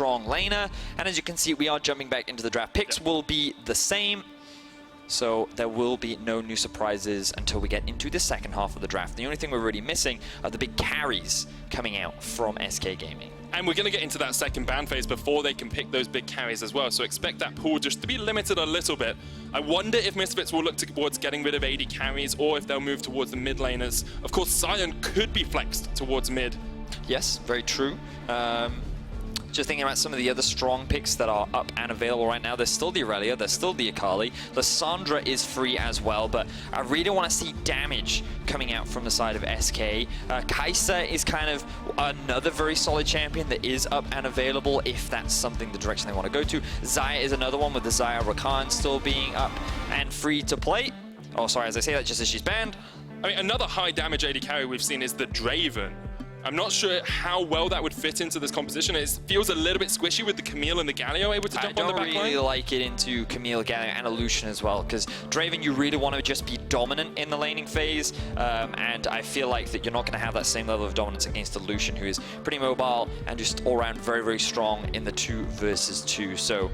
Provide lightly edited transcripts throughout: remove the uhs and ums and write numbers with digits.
strong laner. And as you can see, we are jumping back into the draft. Picks will be the same. So there will be no new surprises until we get into the second half of the draft. The only thing we're really missing are the big carries coming out from SK Gaming. And we're going to get into that second ban phase before they can pick those big carries as well. So expect that pool just to be limited a little bit. I wonder if Misfits will look towards getting rid of AD carries or if they'll move towards the mid laners. Of course, Sion could be flexed towards mid. Yes, very true. Just thinking about some of the other strong picks that are up and available right now. There's still the Aurelia, there's still the Akali. Lissandra is free as well, but I really want to see damage coming out from the side of SK. Kai'Sa is kind of another very solid champion that is up and available if that's something the direction they want to go to. Xayah is another one with the Xayah Rakan still being up and free to play. Oh, sorry, as I say that just as she's banned. I mean, another high damage AD carry we've seen is the Draven. I'm not sure how well that would fit into this composition. It feels a little bit squishy with the Camille and the Galio able to jump on the back line. I don't really like it into Camille, Galio, and a Lucian as well, because Draven, you really want to just be dominant in the laning phase, and I feel like that you're not going to have that same level of dominance against the Lucian, who is pretty mobile and just all-around very, very strong in the 2 versus 2. So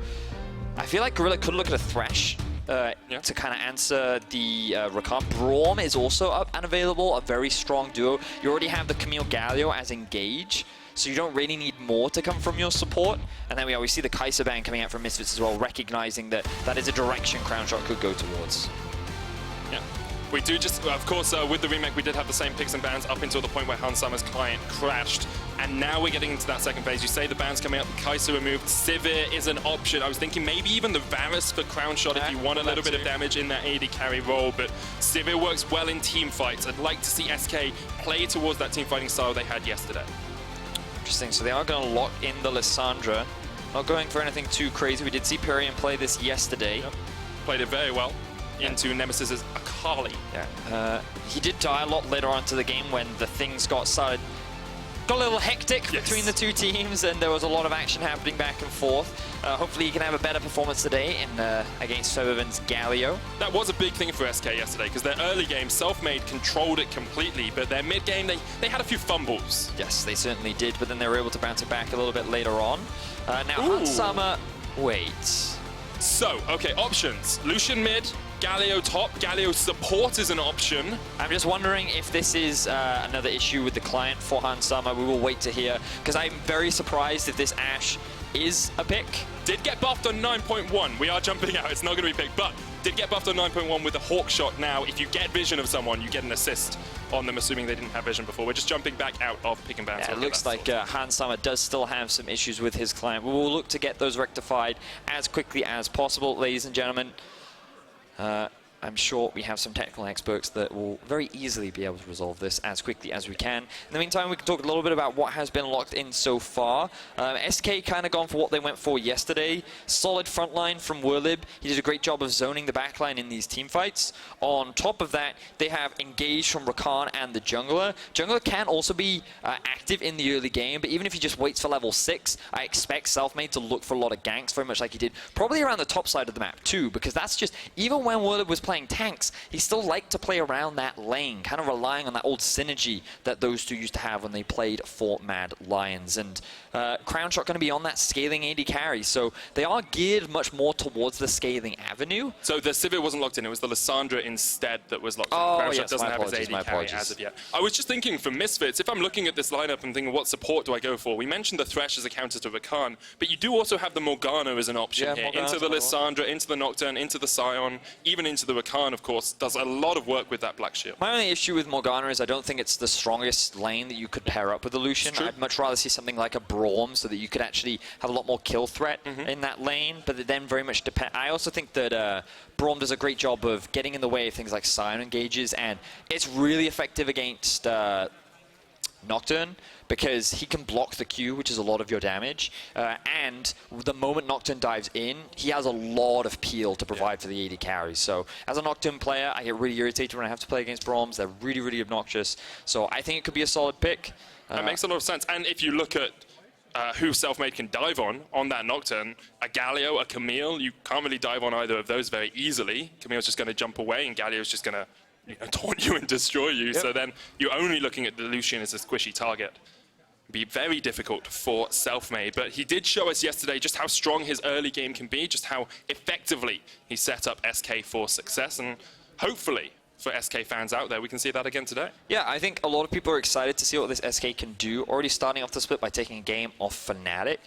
I feel like Gorilla could look at a Thresh to kind of answer the Rakan. Braum is also up and available, a very strong duo. You already have the Camille Galio as engage, so you don't really need more to come from your support. And then we see the Kai'Sa ban coming out from Misfits as well, recognizing that that is a direction Crownshot could go towards. Yeah. We do just, of course, with the remake, we did have the same picks and bans up until the point where Hans Summer's client crashed. And now we're getting into that second phase. You say the bans coming up, Kai'Sa removed, Sivir is an option. I was thinking maybe even the Varus for Crownshot if you want a little bit of damage in that AD carry role, but Sivir works well in team fights. I'd like to see SK play towards that team fighting style they had yesterday. Interesting, so they are going to lock in the Lissandra. Not going for anything too crazy. We did see Pirean play this yesterday. Yep. Played it very well. Into Nemesis's Akali. Yeah, he did die a lot later on to the game when the things got a little hectic between the two teams, and there was a lot of action happening back and forth. Hopefully he can have a better performance today in against Febiven's Galio. That was a big thing for SK yesterday, because their early game, Selfmade controlled it completely, but their mid game, they had a few fumbles. Yes, they certainly did, but then they were able to bounce it back a little bit later on. Now, Hans Summer, wait. So, okay, options. Lucian mid, Galio top, Galio support is an option. I'm just wondering if this is another issue with the client for Hans Summer. We will wait to hear, because I'm very surprised if this Ashe is a pick. Did get buffed on 9.1. We are jumping out, it's not going to be picked, but did get buffed on 9.1 with the Hawk Shot. Now, if you get vision of someone, you get an assist on them, assuming they didn't have vision before. We're just jumping back out of pick and ban. Yeah, it looks like Hans Summer does still have some issues with his client. We will look to get those rectified as quickly as possible, ladies and gentlemen. I'm sure we have some technical experts that will very easily be able to resolve this as quickly as we can. In the meantime, we can talk a little bit about what has been locked in so far. SK kind of gone for what they went for yesterday. Solid front line from Werlyb. He did a great job of zoning the backline in these team fights. On top of that, they have engaged from Rakan and the jungler. Jungler can also be active in the early game, but even if he just waits for level 6, I expect Selfmade to look for a lot of ganks, very much like he did probably around the top side of the map too, because that's just, even when Werlyb was playing tanks, he still liked to play around that lane, kind of relying on that old synergy that those two used to have when they played for Mad Lions. And Crownshot going to be on that scaling AD carry, so they are geared much more towards the scaling avenue. So the Sivir wasn't locked in, it was the Lissandra instead that was locked in. Crownshot yes, doesn't have his AD carry as of yet. I was just thinking for Misfits, if I'm looking at this lineup and thinking what support do I go for, we mentioned the Thresh as a counter to Rakan, but you do also have the Morgana as an option here. Into the Lissandra, into the Nocturne, into the Sion, even into the Rakan, of course, does a lot of work with that Black Shield. My only issue with Morgana is I don't think it's the strongest lane that you could pair up with a Lucian. I'd much rather see something like a Braum so that you could actually have a lot more kill threat in that lane, but it then very much depends. I also think that Braum does a great job of getting in the way of things like Sion engages, and it's really effective against Nocturne, because he can block the Q, which is a lot of your damage, and the moment Nocturne dives in, he has a lot of peel to provide for the AD carries. So as a Nocturne player, I get really irritated when I have to play against Brahms. They're really, really obnoxious. So I think it could be a solid pick. That makes a lot of sense. And if you look at who Selfmade can dive on that Nocturne, a Galio, a Camille, you can't really dive on either of those very easily. Camille's just going to jump away, and Galio's just going to taunt you and destroy you. So then you're only looking at the Lucian as a squishy target. be very difficult for Selfmade, but he did show us yesterday just how strong his early game can be, just how effectively he set up SK for success, and hopefully for SK fans out there, we can see that again today. Yeah, I think a lot of people are excited to see what this SK can do, already starting off the split by taking a game off Fnatic.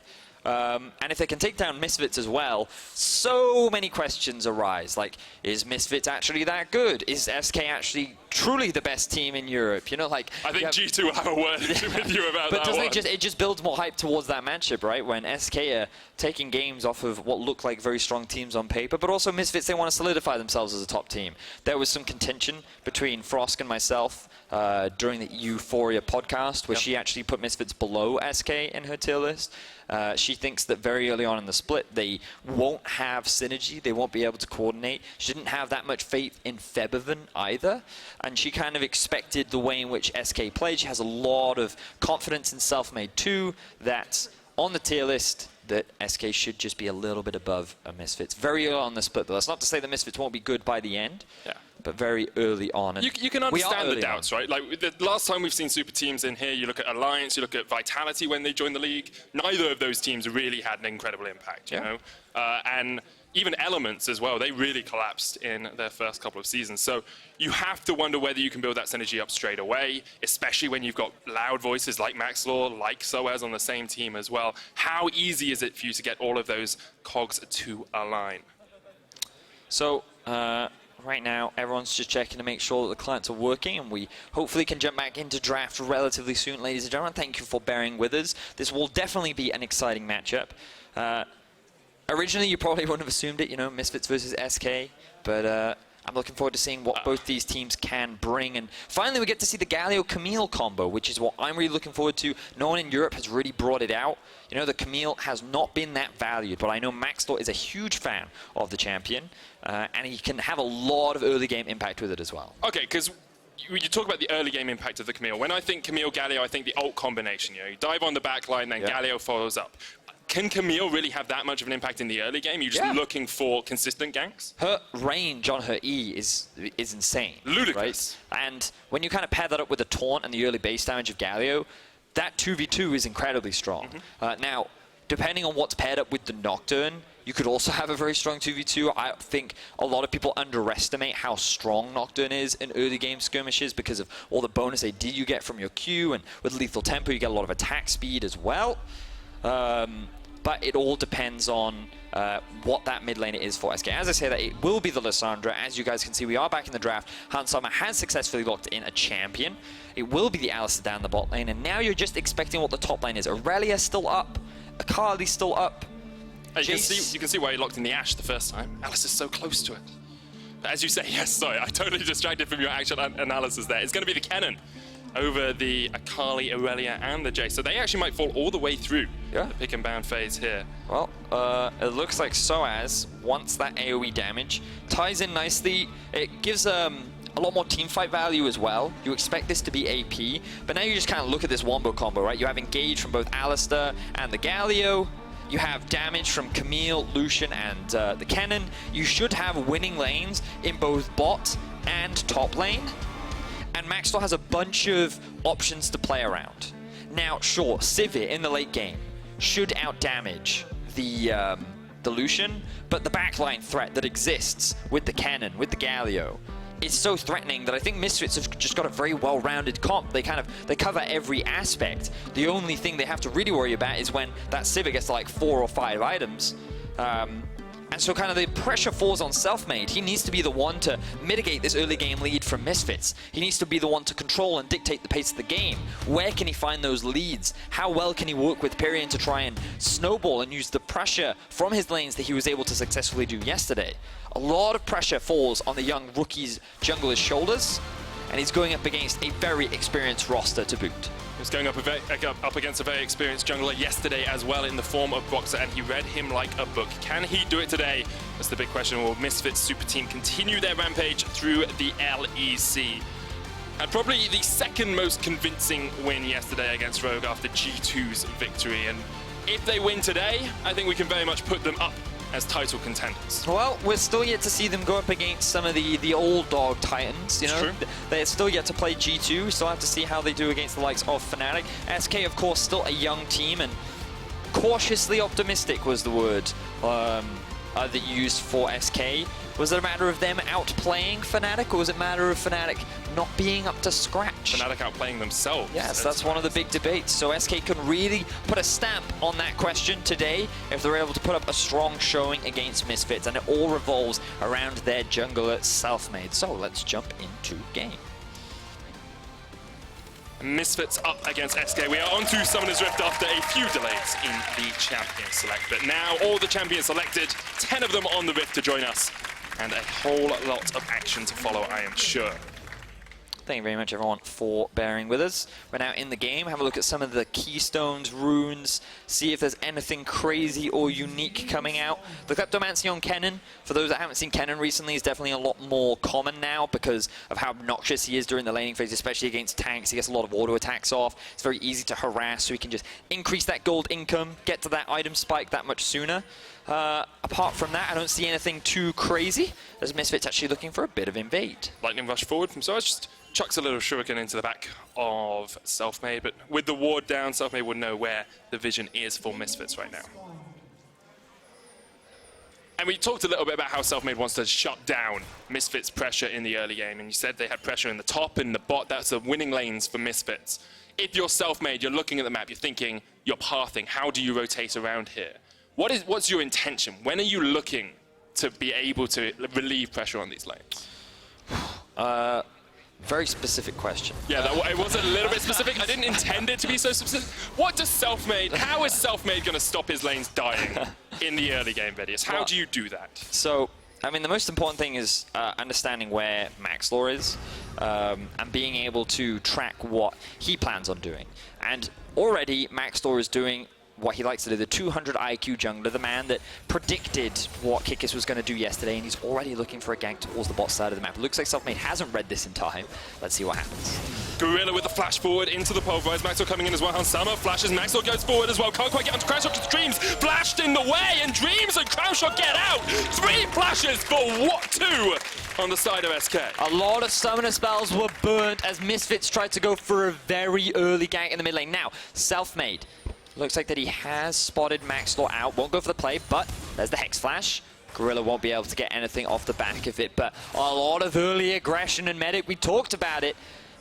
And if they can take down Misfits as well, so many questions arise. Like, is Misfits actually that good? Is SK actually truly the best team in Europe? You know, like... I think G2 will have a word with you about but that one. But it just builds more hype towards that matchup, right? When SK are taking games off of what look like very strong teams on paper, but also Misfits, they want to solidify themselves as a top team. There was some contention between Frosk and myself during the Euphoria podcast, where she actually put Misfits below SK in her tier list. She thinks that very early on in the split, they won't have synergy, they won't be able to coordinate. She didn't have that much faith in Febiven either, and she kind of expected the way in which SK played. She has a lot of confidence in Selfmade too, that on the tier list, that SK should just be a little bit above Misfits. Very early on the split, but that's not to say that Misfits won't be good by the end. Yeah. But very early on. And you can understand the doubts, right? Like, the last time we've seen super teams in here, you look at Alliance, you look at Vitality when they joined the league. Neither of those teams really had an incredible impact, you know? And even Elements as well, they really collapsed in their first couple of seasons. So you have to wonder whether you can build that synergy up straight away, especially when you've got loud voices like Maxlore, like SoaZ on the same team as well. How easy is it for you to get all of those cogs to align? So, right now, everyone's just checking to make sure that the clients are working, and we hopefully can jump back into draft relatively soon, ladies and gentlemen. Thank you for bearing with us. This will definitely be an exciting matchup. Originally, you probably wouldn't have assumed it, you know, Misfits versus SK, but I'm looking forward to seeing what both these teams can bring. And finally, we get to see the Galio Camille combo, which is what I'm really looking forward to. No one in Europe has really brought it out. You know, the Camille has not been that valued, but I know Maxlore is a huge fan of the champion, and he can have a lot of early game impact with it as well. Okay, because you talk about the early game impact of the Camille. When I think Camille Galio, I think the ult combination. You know, you dive on the back line, then Galio follows up. Can Camille really have that much of an impact in the early game? You're just looking for consistent ganks? Her range on her E is insane. Ludicrous. Right? And when you kind of pair that up with the taunt and the early base damage of Galio, that 2v2 is incredibly strong. Now, depending on what's paired up with the Nocturne, you could also have a very strong 2v2. I think a lot of people underestimate how strong Nocturne is in early game skirmishes because of all the bonus AD you get from your Q, and with lethal tempo you get a lot of attack speed as well. But it all depends on what that mid laner is for SK. As I say that, it will be the Lissandra. As you guys can see, we are back in the draft. Hansama has successfully locked in a champion. It will be the Alistar down the bot lane, and now you're just expecting what the top lane is. Aurelia's still up. Akali's still up. You can see why he locked in the Ashe the first time. Alistar's so close to it. As you say, yes, sorry, I totally distracted from your actual analysis there. It's going to be the Kennen over the Akali, Aurelia, and the Jace. So they actually might fall all the way through the pick and ban phase here. Well, it looks like SoaZ wants that AoE damage. Ties in nicely. It gives a lot more teamfight value as well. You expect this to be AP, but now you just kind of look at this wombo combo, right? You have engage from both Alistar and the Galio. You have damage from Camille, Lucian, and the Kennen. You should have winning lanes in both bot and top lane. And Maxlore has a bunch of options to play around. Now, sure, Sivir in the late game should outdamage the Lucian, but the backline threat that exists with the Kennen, with the Galio, is so threatening that I think Misfits have just got a very well-rounded comp. They cover every aspect. The only thing they have to really worry about is when that Sivir gets to like 4 or 5 items. And so kind of the pressure falls on Selfmade. He needs to be the one to mitigate this early game lead from Misfits. He needs to be the one to control and dictate the pace of the game. Where can he find those leads? How well can he work with Pirean to try and snowball and use the pressure from his lanes that he was able to successfully do yesterday? A lot of pressure falls on the young rookie's jungler's shoulders, and he's going up against a very experienced roster to boot. He was going up against a very experienced jungler yesterday as well in the form of Boxer, and he read him like a book. Can he do it today? That's the big question. Will Misfits Super Team continue their rampage through the LEC? And probably the second most convincing win yesterday against Rogue after G2's victory. And if they win today, I think we can very much put them up as title contenders. Well, we're still yet to see them go up against some of the old dog Titans, you know? True. They're still yet to play G2, we still have to see how they do against the likes of Fnatic. SK, of course, still a young team, and cautiously optimistic was the word that you used for SK. Was it a matter of them outplaying Fnatic, or was it a matter of Fnatic not being up to scratch? Fnatic outplaying themselves. Yes, that's one of the big debates. So SK can really put a stamp on that question today if they're able to put up a strong showing against Misfits, and it all revolves around their jungler Selfmade. So let's jump into game. Misfits up against SK. We are on to Summoner's Rift after a few delays in the champion select. But now all the champions selected, 10 of them on the Rift to join us, and a whole lot of action to follow, I am sure. Thank you very much, everyone, for bearing with us. We're now in the game. Have a look at some of the keystones, runes, see if there's anything crazy or unique coming out. The Kleptomancy on Kennen, for those that haven't seen Kennen recently, is definitely a lot more common now because of how obnoxious he is during the laning phase, especially against tanks. He gets a lot of auto attacks off. It's very easy to harass, so he can just increase that gold income, get to that item spike that much sooner. Apart from that, I don't see anything too crazy, as Misfits actually looking for a bit of invade. Lightning rush forward from SoaZ, just chucks a little shuriken into the back of Selfmade, but with the ward down, Selfmade would know where the vision is for Misfits right now. And we talked a little bit about how Selfmade wants to shut down Misfits' pressure in the early game, and you said they had pressure in the top and the bot. That's the winning lanes for Misfits. If you're Selfmade, you're looking at the map, you're thinking, you're pathing, how do you rotate around here? What's your intention? When are you looking to be able to relieve pressure on these lanes? Very specific question. Yeah, it was a little bit specific. I didn't intend it to be so specific. What does Selfmade, how is Selfmade going to stop his lanes dying in the early game, Vedius? How do you do that? So, I mean, the most important thing is understanding where Maxlore is and being able to track what he plans on doing. And already, Maxlore is doing what he likes to do, the 200 IQ jungler, the man that predicted what Kikis was going to do yesterday, and he's already looking for a gank towards the bot side of the map. It looks like Selfmade hasn't read this in time. Let's see what happens. Gorilla with the flash forward into the pulverize. Maxlore coming in as well. Hansama flashes. Maxlore goes forward as well. Can't quite get onto Crownshot because Dreams flashed in the way, and Dreams and Crownshot get out. 3 flashes for what? 2 on the side of SK. A lot of summoner spells were burnt as Misfits tried to go for a very early gank in the mid lane. Now, Selfmade. Looks like that he has spotted Maxlore out. Won't go for the play, but there's the Hex Flash. Gorilla won't be able to get anything off the back of it, but a lot of early aggression and medic. We talked about it.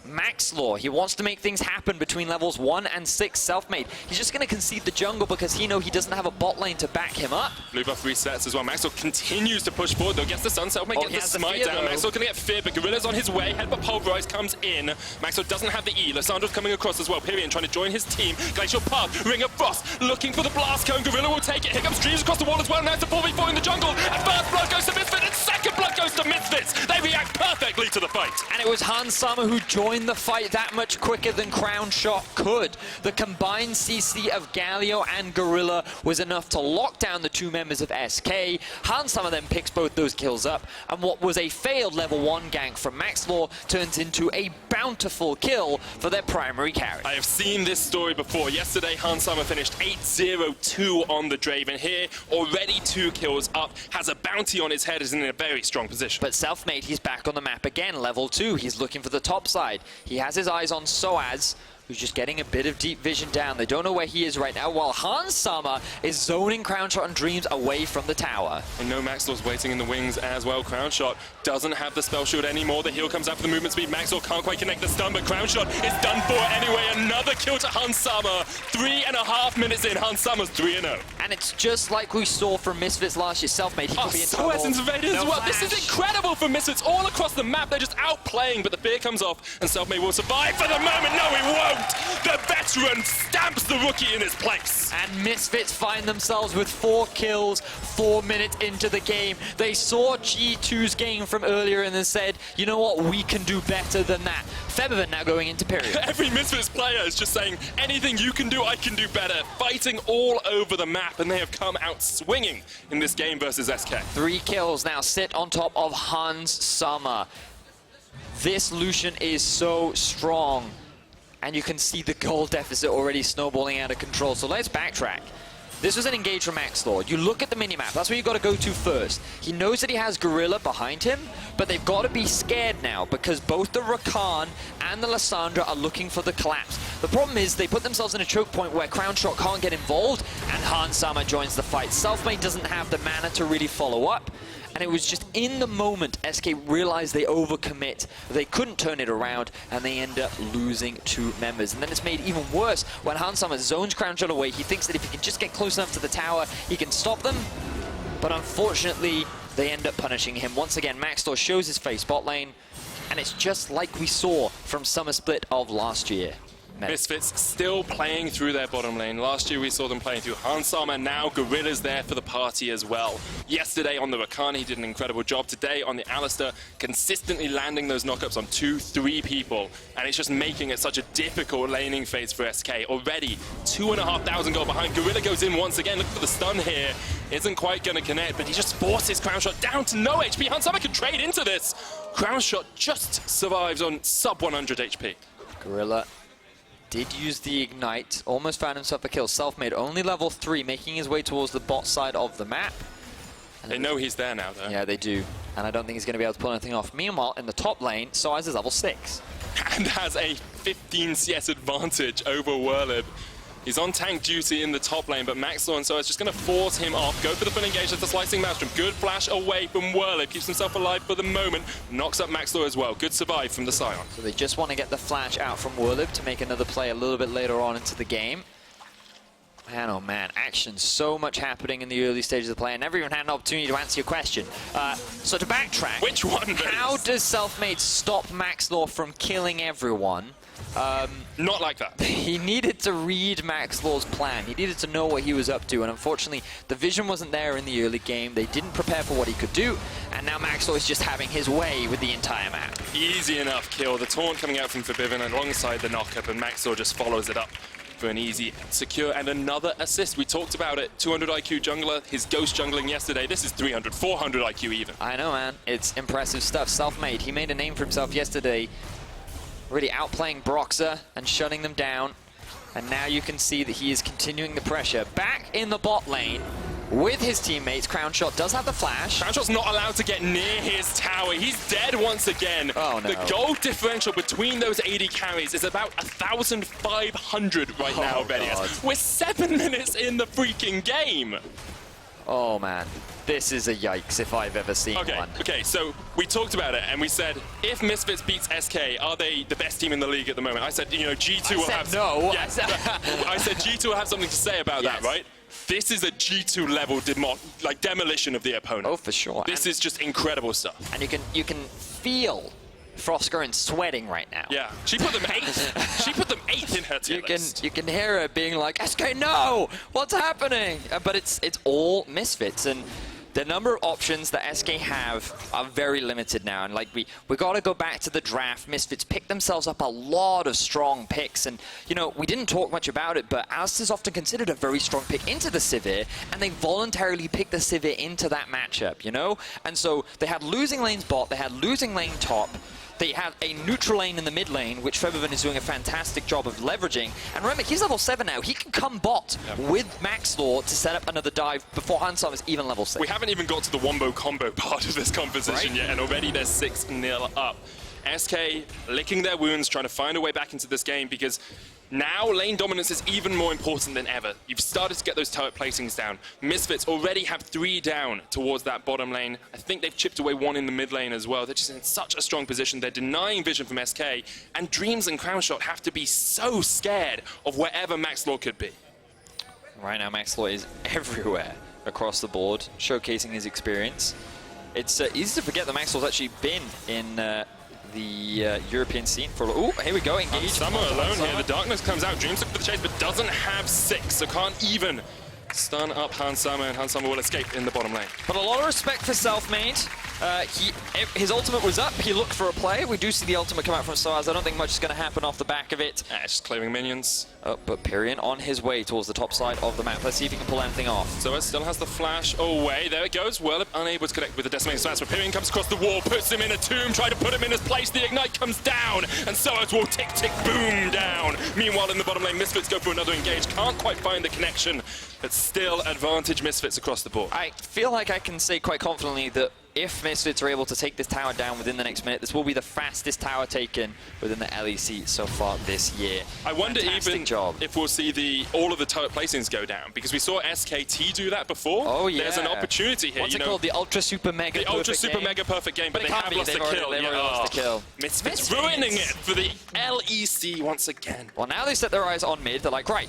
Maxlore, he wants to make things happen between levels 1 and 6 Selfmade. He's just going to concede the jungle because he knows he doesn't have a bot lane to back him up. Blue buff resets as well. Maxlore continues to push forward, though. Gets the sun. Selfmade gets the smite down. Maxlore going to get fear, but Gorilla's on his way. Headbutt pulverize comes in. Maxlore doesn't have the E. Lissandra's coming across as well. Pirean trying to join his team. Glacial Path, Ring of Frost, looking for the blast cone. Gorilla will take it. Here comes Dreams across the wall as well. Now it's a 4v4 in the jungle. And first blood goes to Misfits, and second blood goes to Misfits. They react perfectly to the fight. And it was Hansama who joined the fight that much quicker than Crownshot could. The combined CC of Galio and Gorilla was enough to lock down the 2 members of SK. Hansama then picks both those kills up, and what was a failed level 1 gank from Maxlore turns into a bountiful kill for their primary carry. I have seen this story before. Yesterday, Hansama finished 8-0-2 on the Draven. Here, already 2 kills up, has a bounty on his head, is in a very strong position. But Selfmade, he's back on the map again, level 2. He's looking for the top side. He has his eyes on SoaZ, who's just getting a bit of deep vision down. They don't know where he is right now, while Hansama is zoning Crownshot and Dreams away from the tower. And no, Maxlore's waiting in the wings as well. Crownshot doesn't have the spell shield anymore. The heal comes out for the movement speed. Maxlore can't quite connect the stun, but Crownshot is done for anyway. Another kill to Hansama. 3.5 minutes in, Hansama's 3-0. And it's just like we saw from Misfits last year. Selfmade, he could be in trouble. SoaZ invaded as well. This is incredible for Misfits all across the map. They're just outplaying, but the fear comes off, and Selfmade will survive for the moment. No, he won't. The veteran stamps the rookie in his place. And Misfits find themselves with 4 kills 4 minutes into the game. They saw G2's game from earlier and then said, you know what, we can do better than that. Febiven now going into Pirean. Every Misfits player is just saying, anything you can do, I can do better. Fighting all over the map, and they have come out swinging in this game versus SK. 3 kills now sit on top of Hansama. This Lucian is so strong. And you can see the goal deficit already snowballing out of control. So let's backtrack. This was an engage from Maxlore. You look at the minimap, that's where you got to go to first. He knows that he has Gorilla behind him, but they've got to be scared now because both the Rakan and the Lissandra are looking for the collapse. The problem is they put themselves in a choke point where Crownshot can't get involved, and Hansama joins the fight. Selfmade doesn't have the mana to really follow up, and it was just in the moment SK realized they overcommit. They couldn't turn it around, and they end up losing 2 members. And then it's made even worse when Hansama zones Crownshot away. He thinks that if he can just get close enough to the tower, he can stop them. But unfortunately, they end up punishing him. Once again, Maxlore shows his face bot lane, and it's just like we saw from Summer Split of last year. Misfits still playing through their bottom lane. Last year we saw them playing through Hansama, and now Gorilla's there for the party as well. Yesterday on the Rakan, he did an incredible job. Today on the Alistar, consistently landing those knockups on 2-3 people, and it's just making it such a difficult laning phase for SK. Already 2,500 gold behind. Gorilla goes in once again. Look for the stun here. Isn't quite going to connect, but he just forces Crownshot down to no HP. Hansama can trade into this. Crownshot just survives on sub 100 HP. Gorilla did use the Ignite, almost found himself a kill. Selfmade only level 3, making his way towards the bot side of the map. They know he's there now, though. Yeah, they do. And I don't think he's going to be able to pull anything off. Meanwhile, in the top lane, SoaZ is level 6. And has a 15 CS advantage over Werlyb. He's on tank duty in the top lane, but Maxlore and SoaZ just going to force him off. Go for the full engage of the slicing maelstrom. Good flash away from Werlyb. Keeps himself alive for the moment. Knocks up Maxlore as well. Good survive from the Sion. So they just want to get the flash out from Werlyb to make another play a little bit later on into the game. Man, oh man, action. So much happening in the early stages of the play. I never even had an opportunity to answer your question. So to backtrack, which one? How does Selfmade stop Maxlore from killing everyone? Not like that. He needed to read Maxlore's plan. He needed to know what he was up to, and unfortunately, the vision wasn't there in the early game. They didn't prepare for what he could do, and now Maxlore is just having his way with the entire map. Easy enough kill. The taunt coming out from Febiven alongside the knockup, and Maxlore just follows it up for an easy, secure, and another assist. We talked about it. 200 IQ jungler, his ghost jungling yesterday. This is 300, 400 IQ even. I know, man. It's impressive stuff. Selfmade, he made a name for himself yesterday, really outplaying Broxah and shutting them down. And now you can see that he is continuing the pressure. Back in the bot lane with his teammates. Crownshot does have the flash. Crownshot's not allowed to get near his tower. He's dead once again. Oh, no. The gold differential between those AD carries is about 1,500 right now, Vedius. We're 7 minutes in the freaking game. Oh, man. This is a yikes if I've ever seen one. Okay, so we talked about it and we said, if Misfits beats SK, are they the best team in the league at the moment? I said, you know, G2 will have... no. Yes, I said G2 will have something to say about that, right? This is a G2 level demolition of the opponent. Oh, for sure. This is just incredible stuff. And you can feel Frostgurn sweating right now. Yeah, she put them 8th. She put them 8th in her tier list. You can hear her being like, SK, no! What's happening? But it's all Misfits, and the number of options that SK have are very limited now. And like we got to go back to the draft. Misfits picked themselves up a lot of strong picks, and you know, we didn't talk much about it, but Alistar is often considered a very strong pick into the Sivir, and they voluntarily picked the Sivir into that matchup, you know? And so they had losing lanes bot, they had losing lane top. They have a neutral lane in the mid lane, which Febiven is doing a fantastic job of leveraging. And remember, he's level 7 now. He can come bot with Maxlore to set up another dive before Hansama is even level 6. We haven't even got to the wombo combo part of this composition yet, and already they're 6-0 up. SK licking their wounds, trying to find a way back into this game, because now lane dominance is even more important than ever. You've started to get those turret placings down. Misfits already have 3 down towards that bottom lane. I think they've chipped away 1 in the mid lane as well. They're just in such a strong position. They're denying vision from SK, and Dreams and Crownshot have to be so scared of wherever Maxlore could be. Right now, Maxlore is everywhere across the board, showcasing his experience. It's easy to forget that Maxlore's actually been in the European scene for... Oh, here we go, engage. Summer alone here, the darkness comes out, Dreams look for the chase, but doesn't have 6, so can't even stun up Hansama, and Hansama will escape in the bottom lane. But a lot of respect for Selfmade. His ultimate was up. He looked for a play. We do see the ultimate come out from SoaZ. I don't think much is going to happen off the back of it. It's just clearing minions. But Pirean on his way towards the top side of the map. Let's see if he can pull anything off. SoaZ still has the flash away. There it goes. Werlyb unable to connect with the decimating smash, but Pirean comes across the wall, puts him in a tomb, trying to put him in his place. The ignite comes down, and SoaZ will tick, tick, boom down. Meanwhile, in the bottom lane, Misfits go for another engage. Can't quite find the connection, but still advantage Misfits across the board. I feel like I can say quite confidently that if Misfits are able to take this tower down within the next minute, this will be the fastest tower taken within the LEC so far this year. I wonder even job. if we'll see all of the turret placings go down, because we saw SKT do that before. Oh yeah. There's an opportunity here. What's it called? The Ultra Super Mega The Ultra Super Mega Perfect Game, but they have lost the kill. They've already lost the kill. Misfits ruining it for the LEC once again. Well, now they set their eyes on mid. They're like, right,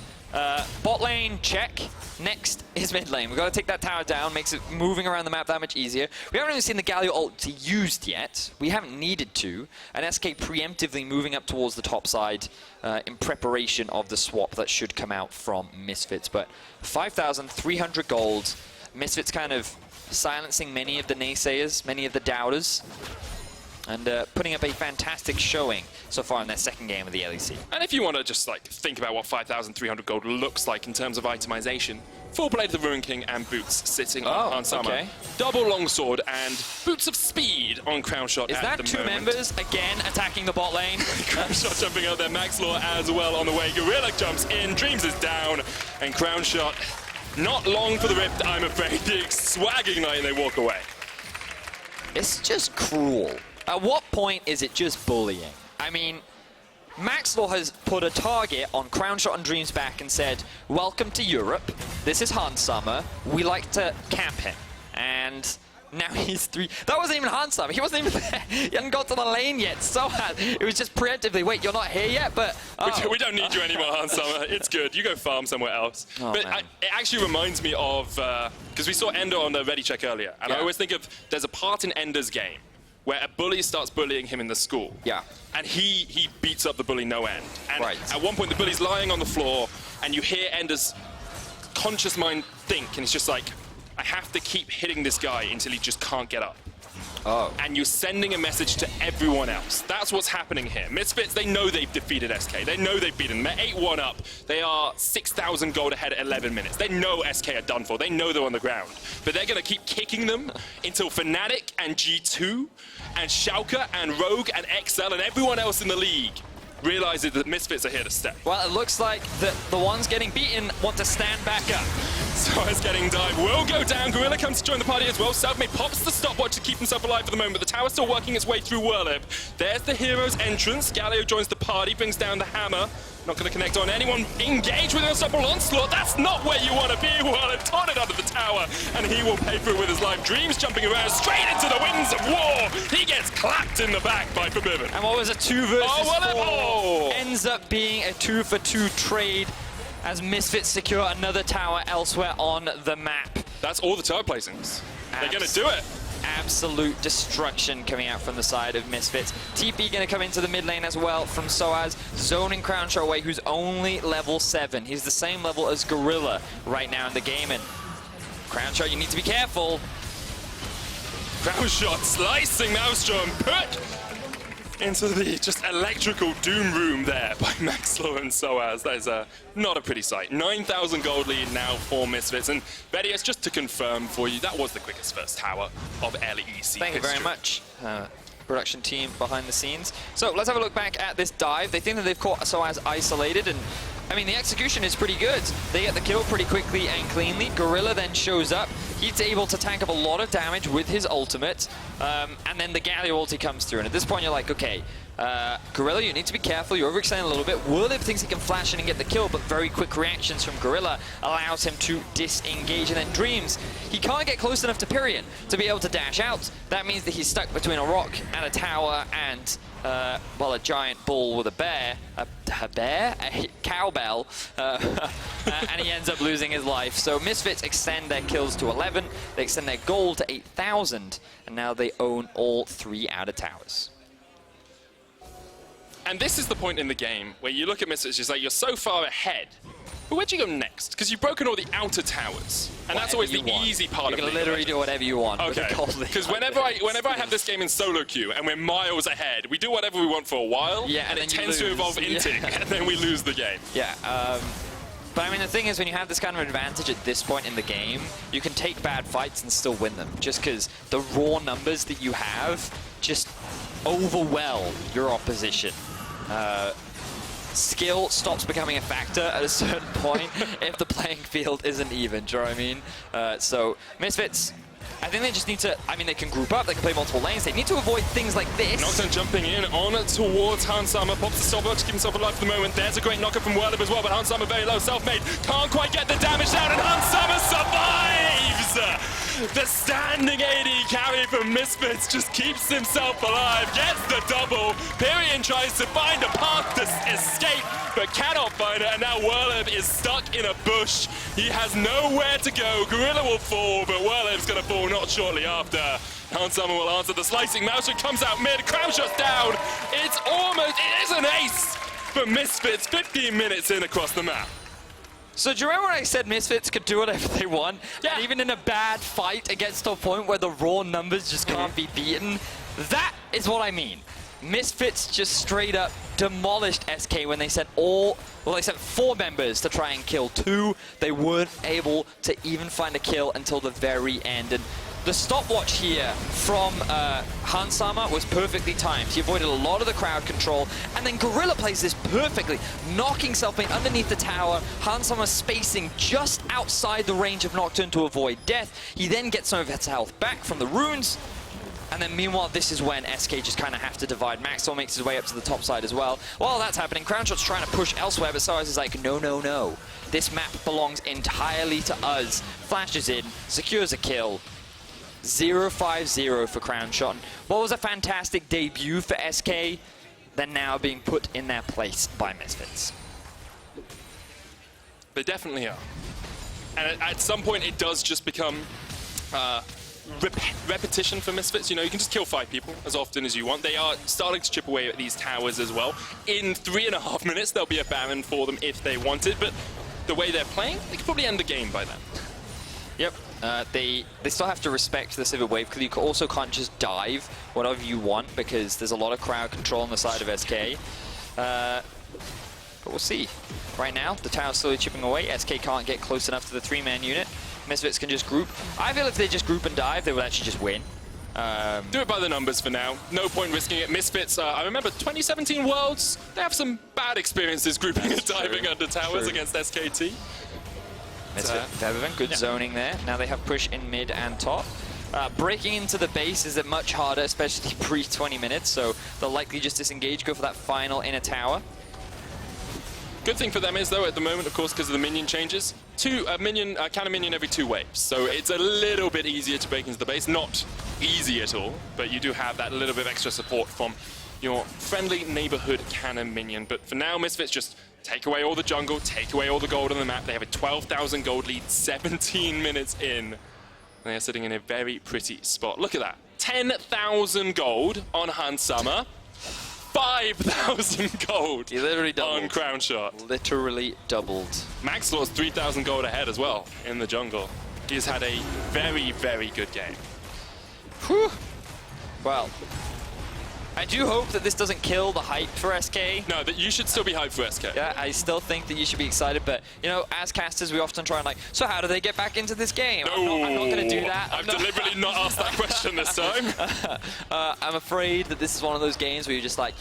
bot lane, check. Next is mid lane. We've got to take that tower down, makes it moving around the map that much easier. We haven't even seen the Galio ult used yet. We haven't needed to. And SK preemptively moving up towards the top side in preparation of the swap that should come out from Misfits. But 5,300 gold. Misfits kind of silencing many of the naysayers, many of the doubters, and putting up a fantastic showing so far in their second game of the LEC. And if you want to just like think about what 5,300 gold looks like in terms of itemization, full blade of the Ruin King and boots sitting on Hansama. Okay. Double longsword and boots of speed on Crownshot. Is that two members again attacking the bot lane? Crownshot jumping out there, Maxlore as well on the way. Gorilla jumps in, Dreams is down, and Crownshot not long for the rift, I'm afraid. The swag ignite and they walk away. It's just cruel. At what point is it just bullying? I mean, Maxlore has put a target on Crownshot and Dream's back and said, welcome to Europe, this is Hansama, we like to camp him. And now he's 3. That wasn't even Hansama, he wasn't even there. He hadn't got to the lane yet, it was just preemptively, wait, you're not here yet? But we don't need you anymore, Hansama, it's good, you go farm somewhere else. Oh, but it actually reminds me of, because we saw Ender on the ready check earlier, and I always think of, there's a part in Ender's game where a bully starts bullying him in the school. Yeah. And he beats up the bully no end. And right. At one point the bully's lying on the floor and you hear Ender's conscious mind think, and it's just like, I have to keep hitting this guy until he just can't get up. Oh. And you're sending a message to everyone else. That's what's happening here. Misfits, they know they've defeated SK. They know they've beaten them. They're 8-1 up. They are 6,000 gold ahead at 11 minutes. They know SK are done for. They know they're on the ground. But they're going to keep kicking them until Fnatic and G2 and Schalke and Rogue and XL and everyone else in the league realizes that Misfits are here to stay. Well, it looks like the ones getting beaten want to stand back up. SoaZ getting dive will go down. Gorilla comes to join the party as well. Selfmade pops the stopwatch to keep himself alive for the moment. The tower's still working its way through Werlyb. There's the hero's entrance. Galio joins the party, brings down the hammer. Not going to connect on anyone. Engage with an unstoppable onslaught. That's not where you want to be. Werlyb torn it under the tower, and he will pay for it with his life. Dreams jumping around straight into the winds of war. He gets clapped in the back by Febiven. And what was a 2 versus 4 Werlyb! ends up being a 2-for-2 trade as Misfits secure another tower elsewhere on the map. That's all the turret placings. They're going to do it. Absolute destruction coming out from the side of Misfits. TP going to come into the mid lane as well from SoaZ, zoning Crownshot away, who's only level 7. He's the same level as Gorilla right now in the game, and Crownshot, you need to be careful. Crownshot slicing Maelstrom, put into the just electrical doom room there by Maxlore and SoaZ. That is not a pretty sight. 9,000 gold lead now for Misfits. And Vedius, just to confirm for you, that was the quickest first tower of LEC Thank you very much. Production team behind the scenes. So let's have a look back at this dive. They think that they've caught SoaZ isolated, and I mean, the execution is pretty good. They get the kill pretty quickly and cleanly. Gorilla then shows up. He's able to tank up a lot of damage with his ultimate, and then the Galio ulti comes through. And at this point, you're like, okay, Gorilla, you need to be careful. You're overextending a little bit. Werlyb thinks he can flash in and get the kill, but very quick reactions from Gorilla allows him to disengage. And then Dreams, he can't get close enough to Pirean to be able to dash out. That means that he's stuck between a rock and a tower and, well, a giant bull with a bear. A cowbell, and he ends up losing his life. So Misfits extend their kills to 11, they extend their gold to 8,000, and now they own all 3 outer towers. And this is the point in the game where you look at Misfits, it's like you're so far ahead, But where'd you go next? Because you've broken all the outer towers, and that's always the easy part of it. You can literally do whatever you want. Okay. Because whenever I have this game in solo queue and we're miles ahead, we do whatever we want for a while, and it tends to evolve into, and then we lose the game. Yeah. But I mean, the thing is, when you have this kind of advantage at this point in the game, you can take bad fights and still win them, just because the raw numbers that you have just overwhelm your opposition. Skill stops becoming a factor at a certain point if the playing field isn't even, do you know what I mean? So, Misfits, I think they just need to, I mean, they can group up, they can play multiple lanes, they need to avoid things like this. Nocturne jumping in on towards Hansama, pops the stopwatch to keep himself alive for the moment. There's a great knocker from Werlyb as well, but Hansama very low, Selfmade can't quite get the damage down, and Hansama survives! The standing AD carry from Misfits just keeps himself alive, gets the double. Pirean tries to find a path to escape, but cannot find it, and now Werlyb is stuck in a bush. He has nowhere to go. Gorilla will fall, but Werlyb's going to fall not shortly after. Hansama will answer the slicing mouse, who comes out mid. Crownshot's down. It is an ace for Misfits, 15 minutes in across the map. So do you remember when I said Misfits could do whatever they want? Yeah. And even in a bad fight, it gets to a point where the raw numbers just can't be beaten. That is what I mean. Misfits just straight up demolished SK when they sent they sent 4 members to try and kill 2. They weren't able to even find a kill until the very end. And the stopwatch here from Hansama was perfectly timed. He avoided a lot of the crowd control, and then Gorilla plays this perfectly, knocking Selfmade underneath the tower. Hansama spacing just outside the range of Nocturne to avoid death. He then gets some of his health back from the runes, and then meanwhile, this is when SK just kind of have to divide. Maxlore makes his way up to the top side as well. While that's happening, Crownshot's trying to push elsewhere, but SoaZ is like, no, no, no. This map belongs entirely to us. Flashes in, secures a kill. 0-5-0 for Crownshot. What was a fantastic debut for SK, they're now being put in their place by Misfits. They definitely are. And at some point, it does just become repetition for Misfits. You know, you can just kill 5 people as often as you want. They are starting to chip away at these towers as well. In 3.5 minutes, there'll be a Baron for them if they want it, but the way they're playing, they could probably end the game by then. Yep. They still have to respect the Sivir wave, because you also can't just dive whatever you want, because there's a lot of crowd control on the side of SK. But we'll see. Right now, the tower's slowly chipping away. SK can't get close enough to the 3-man unit. Misfits can just group. I feel if they just group and dive, they would actually just win. Do it by the numbers for now. No point risking it. Misfits, I remember 2017 Worlds, they have some bad experiences grouping and diving under towers against SKT. Febiven, good zoning there. Now they have push in mid and top. Breaking into the base is much harder, especially pre-20 minutes, so they'll likely just disengage, go for that final inner tower. Good thing for them is, though, at the moment, of course, because of the minion changes, cannon minion every 2 waves. So it's a little bit easier to break into the base. Not easy at all, but you do have that little bit of extra support from your friendly neighborhood cannon minion. But for now, Misfits just take away all the jungle, take away all the gold on the map. They have a 12,000 gold lead, 17 minutes in. They are sitting in a very pretty spot. Look at that. 10,000 gold on Hansama. 5,000 gold he literally doubled. On Crownshot. Literally doubled. Maxlore's 3,000 gold ahead as well in the jungle. He's had a very, very good game. Whew. Well, I do hope that this doesn't kill the hype for SK. No, that you should still be hyped for SK. Yeah, I still think that you should be excited, but, you know, as casters, we often try and so how do they get back into this game? No, I'm not going to do that. I've deliberately not asked that question this time. I'm afraid that this is one of those games where you just got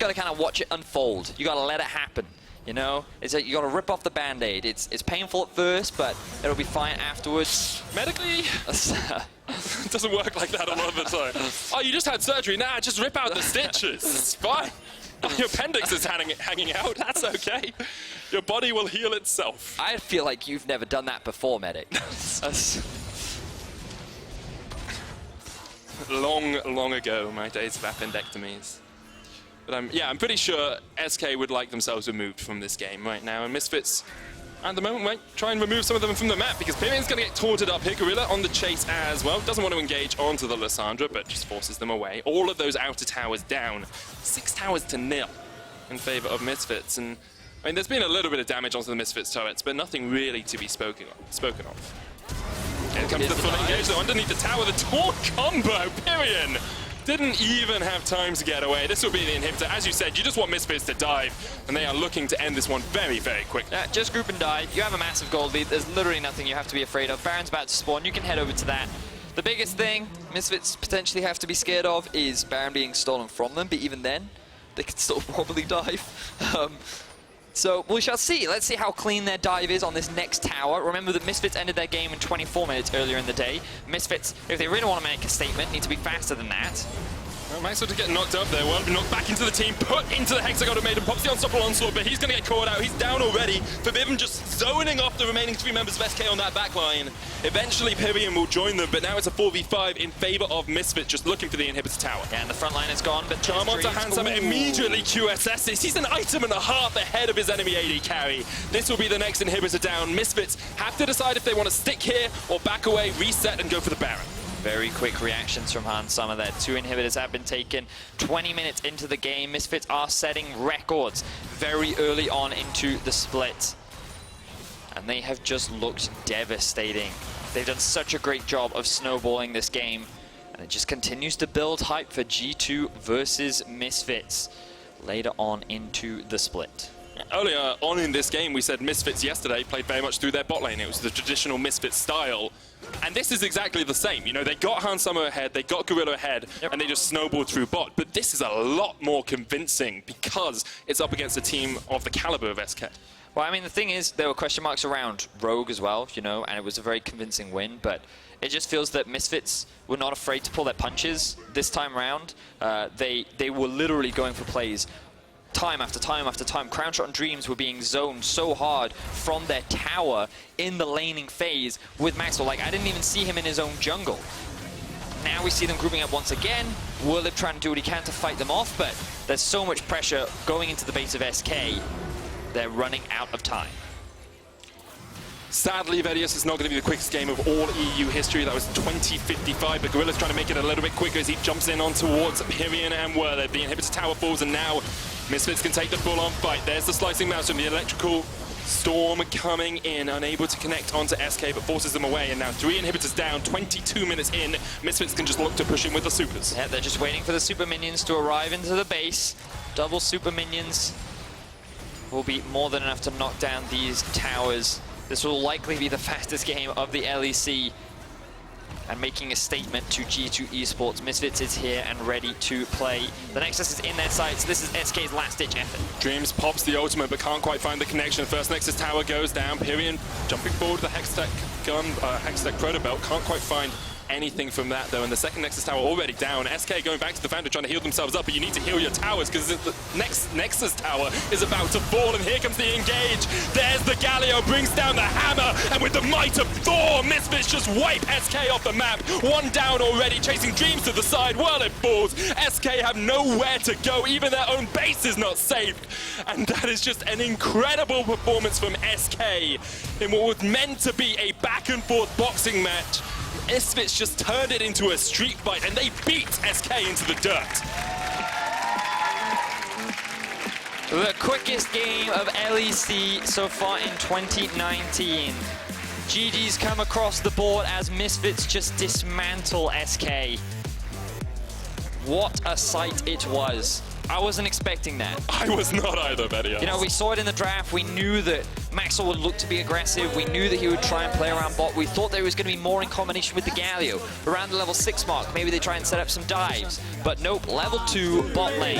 to kind of watch it unfold. You got to let it happen. You know, it's like you got to rip off the band-aid. It's painful at first, but it'll be fine afterwards. Medically, it doesn't work like that a lot of the time. Oh, you just had surgery. Nah, just rip out the stitches. It's fine. Your appendix is hanging out. That's okay. Your body will heal itself. I feel like you've never done that before, medic. Long ago, my days of appendectomies. But I'm pretty sure SK would like themselves removed from this game right now, and Misfits, at the moment, might try and remove some of them from the map, because Pirean's going to get taunted up here. Gorilla on the chase as well. Doesn't want to engage onto the Lissandra, but just forces them away. All of those outer towers down. 6 towers to 0 in favor of Misfits, and I mean, there's been a little bit of damage onto the Misfits turrets, but nothing really to be spoken of. Here comes the full engage, though, underneath the tower, the taunt combo, Pirean didn't even have time to get away. This will be the inhibitor. As you said, you just want Misfits to dive, and they are looking to end this one very, very quickly. Yeah, just group and dive. You have a massive gold lead. There's literally nothing you have to be afraid of. Baron's about to spawn. You can head over to that. The biggest thing Misfits potentially have to be scared of is Baron being stolen from them, but even then, they can still probably dive. So we shall see. Let's see how clean their dive is on this next tower. Remember that Misfits ended their game in 24 minutes earlier in the day. Misfits, if they really want to make a statement, need to be faster than that. Well, Maxlore to get knocked up there. Werlyb knocked back into the team, put into the Hexagon of Maiden, pops the unstoppable onslaught, but he's going to get caught out. He's down already. Febiven just zoning off the remaining 3 members of SK on that backline. Eventually, Pirean will join them, but now it's a 4v5 in favor of Misfits, just looking for the inhibitor tower. Yeah, and the front line is gone, but Charm onto Handsummer immediately QSS's. He's an item and a half ahead of his enemy AD carry. This will be the next inhibitor down. Misfits have to decide if they want to stick here or back away, reset, and go for the Baron. Very quick reactions from Handsummer there. 2 inhibitors have been taken. 20 minutes into the game, Misfits are setting records very early on into the split. And they have just looked devastating. They've done such a great job of snowballing this game. And it just continues to build hype for G2 versus Misfits later on into the split. Earlier on in this game, we said Misfits yesterday played very much through their bot lane. It was the traditional Misfits style. And this is exactly the same. You know, they got Handsummer ahead, they got Gorilla ahead, and they just snowballed through bot. But this is a lot more convincing because it's up against a team of the caliber of SK. Well, I mean, the thing is, there were question marks around Rogue as well, you know, and it was a very convincing win, but it just feels that Misfits were not afraid to pull their punches this time around. They were literally going for plays time after time after time. Crownshot and Dreams were being zoned so hard from their tower in the laning phase with Maxlore. Like, I didn't even see him in his own jungle. Now we see them grouping up once again. Werlyb trying to do what he can to fight them off, but there's so much pressure going into the base of SK. They're running out of time. Sadly, Vedius is not going to be the quickest game of all EU history. That was 20:55, but Gorilla's trying to make it a little bit quicker as he jumps in on towards Pirean and Werlyb. The inhibitor tower falls, and now Misfits can take the full-on fight. There's the slicing mouse from the electrical storm coming in, unable to connect onto SK, but forces them away. And now 3 inhibitors down, 22 minutes in. Misfits can just look to push in with the supers. Yeah, they're just waiting for the super minions to arrive into the base. Double super minions will be more than enough to knock down these towers. This will likely be the fastest game of the LEC. And making a statement to G2 eSports. Misfits is here and ready to play. The Nexus is in their sights. This is SK's last-ditch effort. Dreams pops the ultimate, but can't quite find the connection. First Nexus tower goes down. Pirean jumping forward with the Hextech gun, Hextech Protobelt. Can't quite find anything from that, though. And the second Nexus tower already down. SK going back to the Founder, trying to heal themselves up, but you need to heal your towers because the next Nexus tower is about to fall, and here comes the engage. There's the Galio, brings down the hammer, and with the might of Thor, Misfits just wipe SK off the map. 1 down already, chasing Dreams to the side. Werlyb falls. SK have nowhere to go. Even their own base is not safe. And that is just an incredible performance from SK in what was meant to be a back-and-forth boxing match. Misfits just turned it into a street fight, and they beat SK into the dirt. The quickest game of LEC so far in 2019. GG's come across the board as Misfits just dismantle SK. What a sight it was. I wasn't expecting that. I was not either, Vedius. You know, we saw it in the draft. We knew that Maxlore would look to be aggressive. We knew that he would try and play around bot. We thought there was going to be more in combination with the Galio. Around the level 6 mark, maybe they try and set up some dives. But nope, level 2 bot lane.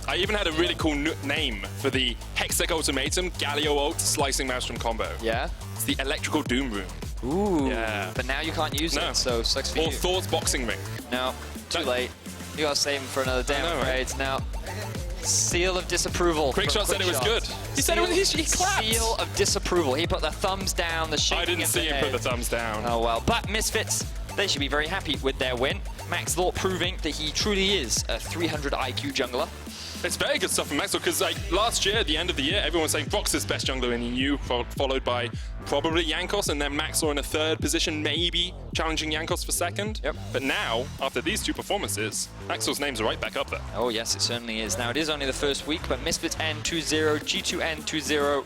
I even had a really cool name for the Hextech Ultimatum, Galio ult, Slicing Mouse from combo. Yeah? It's the Electrical Doom Room. Ooh. Yeah. But now you can't use it, so sucks for you. Or Thor's Boxing Ring. No, too late. You gotta save him for another day, I'm afraid. Now, seal of disapproval. Quickshot said it was good. He said it was, he clapped. Seal of disapproval. He put the thumbs down, the shaking. I didn't see him put the thumbs down. Oh well, but Misfits, they should be very happy with their win. Maxlore proving that he truly is a 300 IQ jungler. It's very good stuff from Maxlore because like last year, at the end of the year, everyone was saying Brox is best jungler in EU, followed by probably Jankos, and then Maxlore in a third position, maybe challenging Jankos for second. Yep. But now, after these two performances, Maxlore's name's right back up there. Oh yes, it certainly is. Now it is only the first week, but Misfits N 2-0, G2 N 2-0.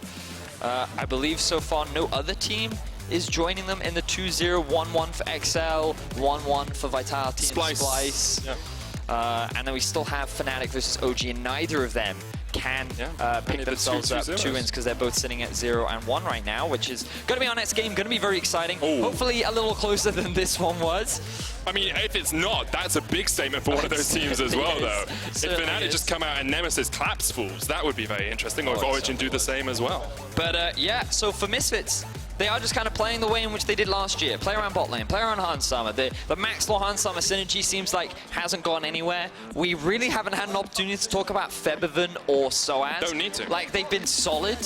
I believe so far no other team is joining them in the 2-0, 1-1 for XL, 1-1 for Vitality and Splice. Yeah. And then we still have Fnatic versus OG, and neither of them can pick themselves up 2 wins because they're both sitting at 0 and 1 right now, which is going to be our next game, going to be very exciting. Ooh. Hopefully a little closer than this one was. I mean, if it's not, that's a big statement for one of those teams as well, though. If Fnatic just come out and Nemesis claps fools, that would be very interesting, or if Origin do the same as well. But yeah, so for Misfits, they are just kind of playing the way in which they did last year. Play around bot lane, play around Hansama. The Maxlore Hansama synergy seems like hasn't gone anywhere. We really haven't had an opportunity to talk about Febiven or SoaZ. Don't need to. Like, they've been solid,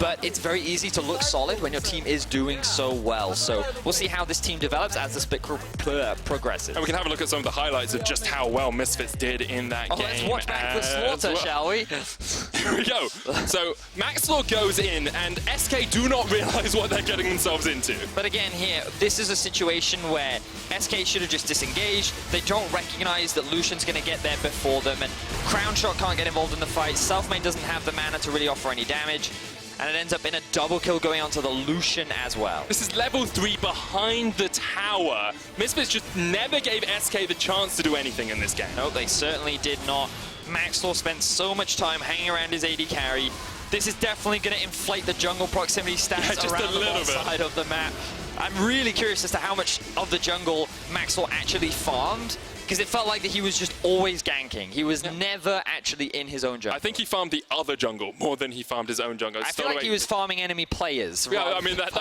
but it's very easy to look solid when your team is doing so well. So we'll see how this team develops as the split progresses. And we can have a look at some of the highlights of just how well Misfits did in that game. Let's watch back the slaughter, shall we? Here we go. So Maxlore goes in, and SK do not realize what they're getting themselves into. But again here, this is a situation where SK should have just disengaged. They don't recognize that Lucian's going to get there before them, and Crownshot can't get involved in the fight. Selfmade doesn't have the mana to really offer any damage, and it ends up in a double kill going onto the Lucian as well. This is level 3 behind the tower. Misfits just never gave SK the chance to do anything in this game. No, they certainly did not. Maxlore spent so much time hanging around his AD carry. This is definitely going to inflate the jungle proximity stats around the bot side of the map. I'm really curious as to how much of the jungle Maxlore actually farmed, because it felt like that he was just always ganking. He was never actually in his own jungle. I think he farmed the other jungle more than he farmed his own jungle. I feel like he was farming enemy players. Yeah, I mean that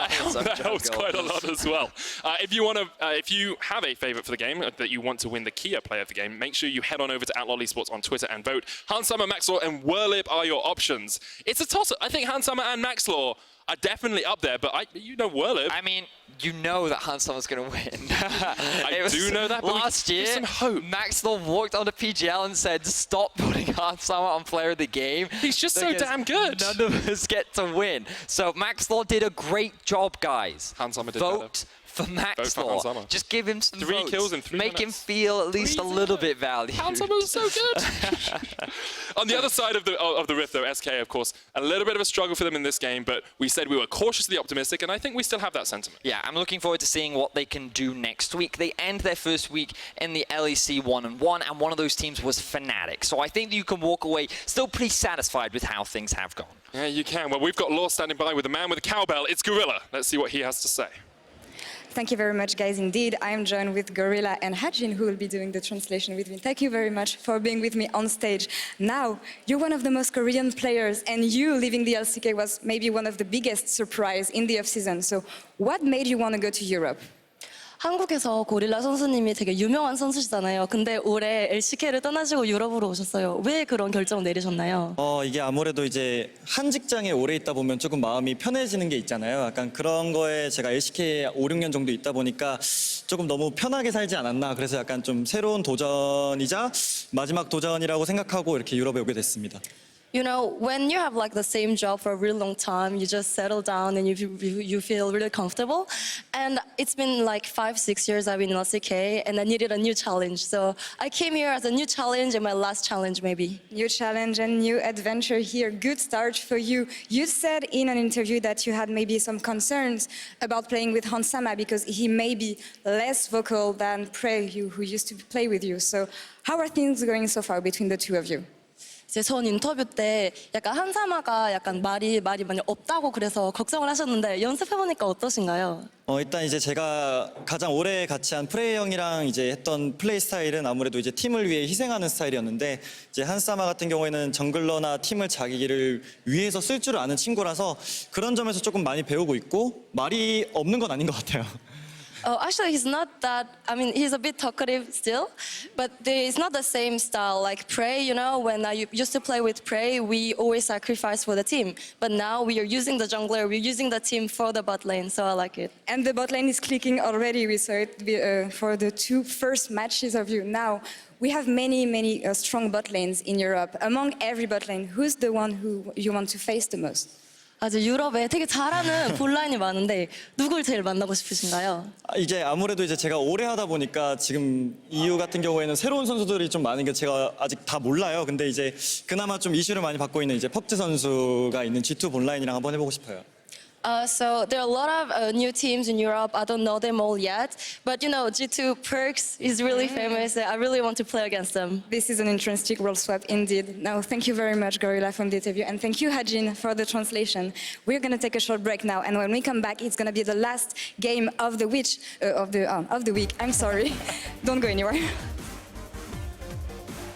helps quite a lot as well. If you have a favorite for the game that you want to win the Kia player of the game, make sure you head on over to @lolesports on Twitter and vote. Hansama, Maxlore, and Werlyb are your options. It's a toss-up. I think Hansama and Maxlore are definitely up there, but you know Werlyb. I mean, you know that Hansama's going to win. I do know that, but last year, some hope. Maxlore walked onto PGL and said, stop putting Hansama on player of the game. He's just so damn good. None of us get to win. So Maxlore did a great job, guys. Hansama did Vote for Maxlore. Just give him some 3 votes. kills in 3 Make minutes. him feel at least a little bit valued. Hansama was so good. On the other side of the rift, though, SK, of course, a little bit of a struggle for them in this game, but we said we were cautiously optimistic, and I think we still have that sentiment. Yeah, I'm looking forward to seeing what they can do next week. They end their first week in the LEC 1-1, and one of those teams was Fnatic. So I think you can walk away still pretty satisfied with how things have gone. Yeah, you can. Well, we've got Law standing by with a man with a cowbell. It's Gorilla. Let's see what he has to say. Thank you very much, guys. Indeed, I am joined with Gorilla and Hajin, who will be doing the translation with me. Thank you very much for being with me on stage. Now, you're one of the most Korean players, and you leaving the LCK was maybe one of the biggest surprise in the off-season. So what made you want to go to Europe? 한국에서 고릴라 선수님이 되게 유명한 선수시잖아요. 근데 올해 LCK를 떠나시고 유럽으로 오셨어요. 왜 그런 결정을 내리셨나요? 이게 아무래도 이제 한 직장에 오래 있다 보면 조금 마음이 편해지는 게 있잖아요. 약간 그런 거에 제가 LCK에 5, 6년 정도 있다 보니까 조금 너무 편하게 살지 않았나. 그래서 약간 좀 새로운 도전이자 마지막 도전이라고 생각하고 이렇게 유럽에 오게 됐습니다. You know, when you have like the same job for a really long time, you just settle down and you feel really comfortable. And it's been like 5, 6 years I've been in LCK, and I needed a new challenge. So I came here as a new challenge and my last challenge maybe. New challenge and new adventure here. Good start for you. You said in an interview that you had maybe some concerns about playing with Hansama because he may be less vocal than Prey, who used to play with you. So how are things going so far between the two of you? 이제 전 인터뷰 때 약간 한사마가 약간 말이 많이 없다고 그래서 걱정을 하셨는데 연습해보니까 어떠신가요? 일단 이제 제가 가장 오래 같이 한 프레이 형이랑 이제 했던 플레이 스타일은 아무래도 이제 팀을 위해 희생하는 스타일이었는데 이제 한사마 같은 경우에는 정글러나 팀을 자기를 위해서 쓸 줄 아는 친구라서 그런 점에서 조금 많이 배우고 있고 말이 없는 건 아닌 것 같아요. Oh, actually, he's not that. I mean, he's a bit talkative still, but it's not the same style. Like Prey, you know, when I used to play with Prey, we always sacrifice for the team. But now we are using the jungler, we're using the team for the bot lane, so I like it. And the bot lane is clicking already. We saw it for the two first matches of you. Now, we have many strong bot lanes in Europe. Among every bot lane, who's the one who you want to face the most? 아주 유럽에 되게 잘하는 볼라인이 많은데 누굴 제일 만나고 싶으신가요? 이게 아무래도 이제 제가 오래 하다 보니까 지금 EU 같은 경우에는 새로운 선수들이 좀 많은 게 제가 아직 다 몰라요. 근데 이제 그나마 좀 이슈를 많이 받고 있는 이제 펍지 선수가 있는 G2 본라인이랑 한번 해보고 싶어요. So there are a lot of new teams in Europe. I don't know them all yet, but you know, G2 Perks is really famous. I really want to play against them. This is an interesting world swap indeed. Now, thank you very much, Gorilla, from the interview, and thank you, Hajin, for the translation. We're going to take a short break now, and when we come back, it's going to be the last game of the week. I'm sorry. Don't go anywhere.